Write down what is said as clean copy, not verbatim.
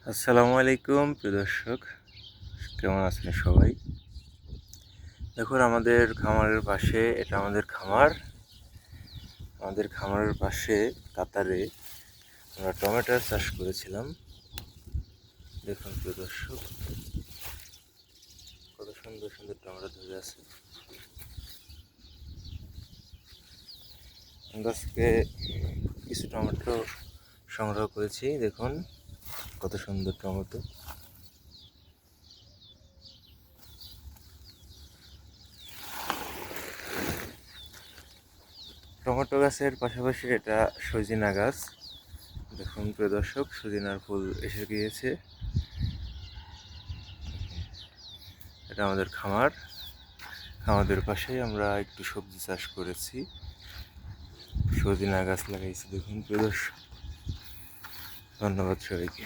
আসসালামু আলাইকুম প্রিয় দর্শক, কেমন আছেন সবাই? দেখুন আমাদের খামারের পাশে, এটা আমাদের খামারের পাশে কাতারে আমরা টমেটোর চাষ করেছিলাম। দেখুন প্রিয় দর্শক, কত সুন্দর সুন্দর টমেটো ধরে আছে। আজকে কিছু টমেটো সংগ্রহ করেছি। দেখুন কত সুন্দর টমেটো। টমেটো গাছের পাশাপাশি এটা সজিনা গাছ। দেখুন প্রিয় দর্শক, সজিনার ফুল এসে গিয়েছে। এটা আমাদের খামারের পাশেই আমরা একটু সবজি চাষ করেছি, সজিনা গাছ লাগাইছি। দেখুন প্রিয় দর্শক, ধন্যবাদ সবাইকে।